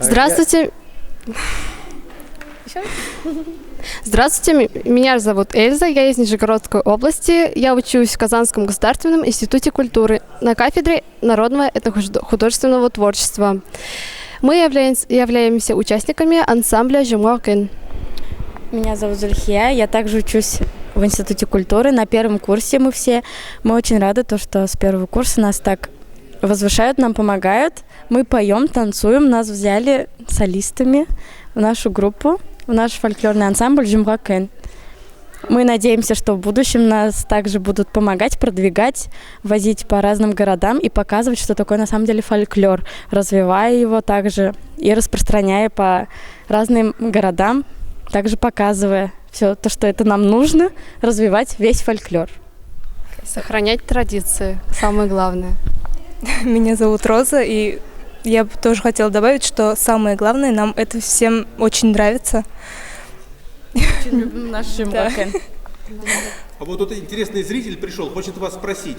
Здравствуйте. Здравствуйте, меня зовут Эльза, я из Нижегородской области. Я учусь в Казанском государственном институте культуры на кафедре народного этнохудожественного творчества. Мы являемся участниками ансамбля «Жумгакын». Меня зовут Зульхия, я также учусь в Институте культуры. На первом курсе мы очень рады, что с первого курса нас так возвышают, нам помогают. Мы поем, танцуем, нас взяли солистами в нашу группу, в наш фольклорный ансамбль «Жумгакын». Мы надеемся, что в будущем нас также будут помогать, продвигать, возить по разным городам и показывать, что такое на самом деле фольклор, развивая его также и распространяя по разным городам, также показывая все то, что это нам нужно, развивать весь фольклор. Сохранять традиции, самое главное. Меня зовут Роза, и я бы тоже хотела добавить, что самое главное, нам это всем очень нравится. Очень любим наш Жумгакын. А вот тут интересный зритель пришел, хочет вас спросить.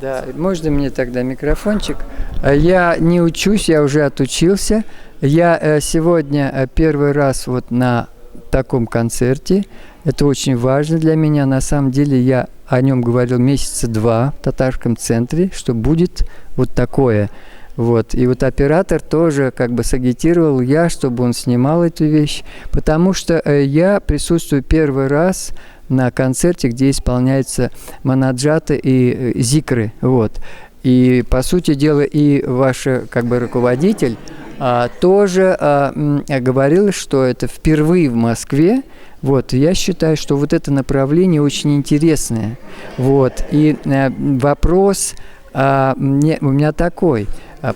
Да, можно мне тогда микрофончик? Я не учусь, я уже отучился. Я сегодня первый раз вот на таком концерте. Это очень важно для меня. На самом деле я о нем говорил месяца 2 в татарском центре, что будет вот такое. Вот. И вот оператор тоже как бы сагитировал чтобы он снимал эту вещь, потому что я присутствую первый раз на концерте, где исполняются манаджаты и зикры. Вот. И, по сути дела, и ваш как бы руководитель тоже говорил, что это впервые в Москве. Вот, я считаю, что вот это направление очень интересное. Вот. И вопрос у меня такой.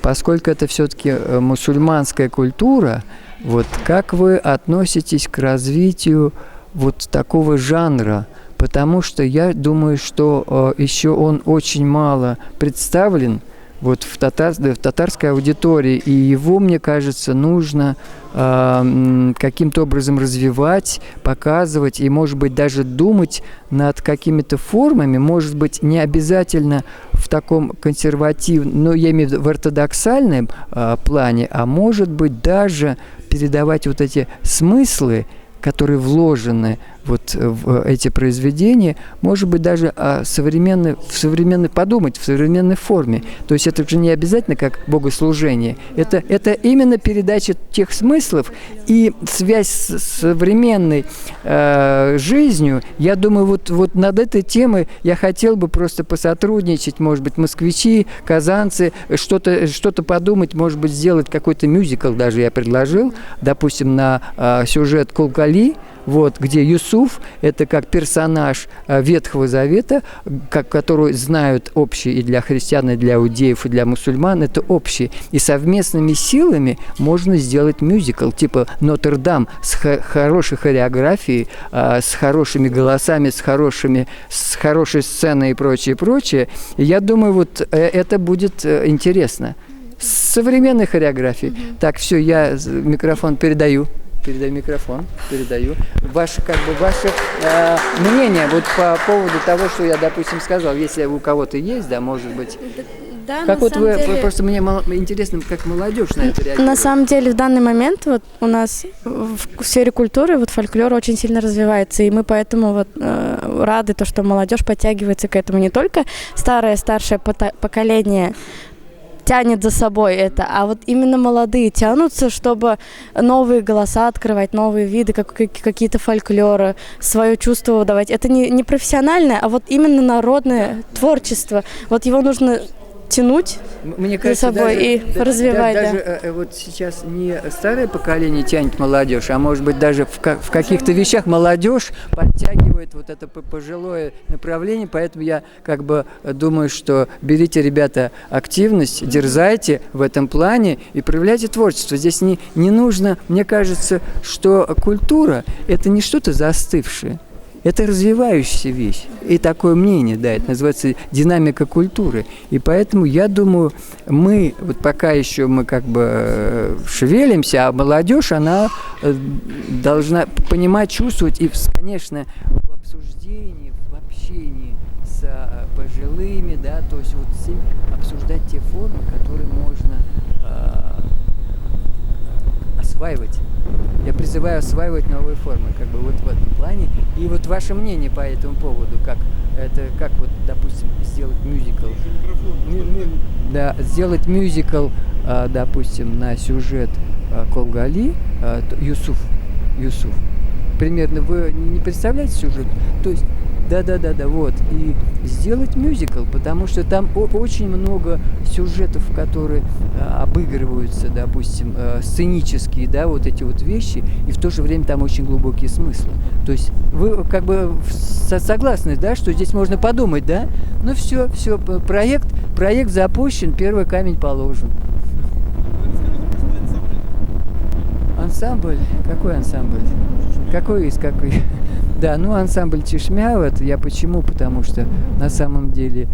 Поскольку это все-таки мусульманская культура, вот как вы относитесь к развитию вот такого жанра? Потому что я думаю, что еще он очень мало представлен вот в татарской аудитории, и его, мне кажется, нужно каким-то образом развивать, показывать и, может быть, даже думать над какими-то формами, может быть, не обязательно в таком консервативном, но я имею в виду в ортодоксальном плане, а может быть, даже передавать вот эти смыслы, которые вложены вот в эти произведения, может быть, даже подумать в современной форме. То есть это же не обязательно как богослужение. Это именно передача тех смыслов и связь с современной жизнью. Я думаю, вот над этой темой я хотел бы просто посотрудничать, может быть, москвичи, казанцы, что-то подумать, может быть, сделать какой-то мюзикл даже я предложил, допустим, на сюжет Кулкали, вот, где Юсуф – это как персонаж Ветхого Завета, который знают общий и для христиан, и для иудеев, и для мусульман, это общий. И совместными силами можно сделать мюзикл, типа «Нотр-Дам» с хорошей хореографией, с хорошими голосами, с хорошей сценой и прочее, прочее. И я думаю, вот это будет интересно. С современной хореографией. Так, все, я микрофон передаю. Передаю. Ваше мнение вот по поводу того, что я, допустим, сказал, если у кого-то есть, да, может быть. Да, как вот вы, просто мне интересно, как молодежь на это реагирует. На самом деле, в данный момент вот у нас в сфере культуры вот фольклор очень сильно развивается, и мы поэтому вот рады, что молодежь подтягивается к этому. Не только старшее поколение тянет за собой это, а вот именно молодые тянутся, чтобы новые голоса открывать, новые виды, какие-то фольклоры, свое чувство выдавать. Это не профессиональное, а вот именно народное творчество. Вот его нужно тянуть мне кажется, за собой и развивать. Даже вот сейчас не старое поколение тянет молодежь, а может быть даже в каких-то вещах молодежь подтягивает вот это пожилое направление, поэтому я как бы думаю, что берите, ребята, активность, дерзайте в этом плане и проявляйте творчество. Здесь не нужно, мне кажется, что культура – это не что-то застывшее. Это развивающаяся вещь. И такое мнение, да, это называется динамика культуры. И поэтому я думаю, мы, вот пока еще мы как бы шевелимся, а молодежь, она должна понимать, чувствовать, и, конечно, в обсуждении, в общении с пожилыми, да, то есть вот с ними обсуждать те формы, которые можно осваивать. Я призываю осваивать новые формы, как бы вот в этом плане. И вот ваше мнение по этому поводу, как вот, допустим, сделать мюзикл. Да, сделать мюзикл, допустим, на сюжет Колгали, Юсуф. Примерно вы не представляете сюжет? То есть, да, вот. И сделать мюзикл, потому что там очень много сюжетов, которые обыгрываются, допустим, сценические, да, вот эти вот вещи, и в то же время там очень глубокие смыслы. То есть вы как бы согласны, да, что здесь можно подумать, да? Ну все, проект запущен, первый камень положен. Ансамбль? Какой ансамбль? Какой? Да, ну ансамбль Чешмя, вот я почему? Потому что на самом деле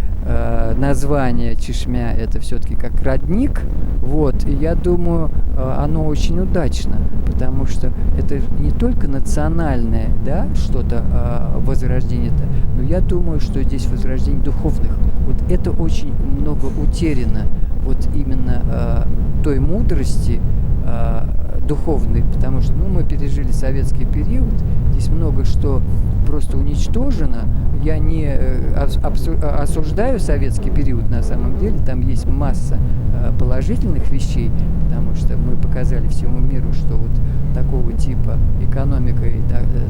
название Чешмя это все-таки как родник, вот, и я думаю, оно очень удачно, потому что это не только национальное, да, что-то возрождение, но я думаю, что здесь возрождение духовных, вот это очень много утеряно, вот именно той мудрости, духовный, потому что мы пережили советский период, здесь много что просто уничтожено. Я не осуждаю советский период на самом деле, там есть масса положительных вещей, потому что мы показали всему миру, что вот такого типа экономика и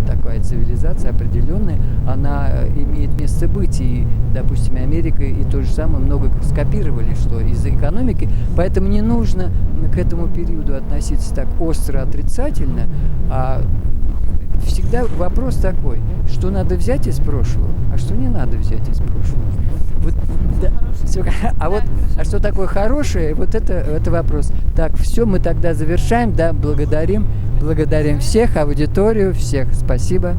такая цивилизация определенная, она имеет место быть, и, допустим, Америка и то же самое много скопировали, что из-за экономики, поэтому не нужно к этому периоду относиться так остро отрицательно, а всегда вопрос такой, что надо взять из прошлого, а что не надо взять из прошлого. Вот, да, все, а что такое хорошее, вот это вопрос. Так, все, мы тогда завершаем, да, благодарим всех, аудиторию, всех, спасибо.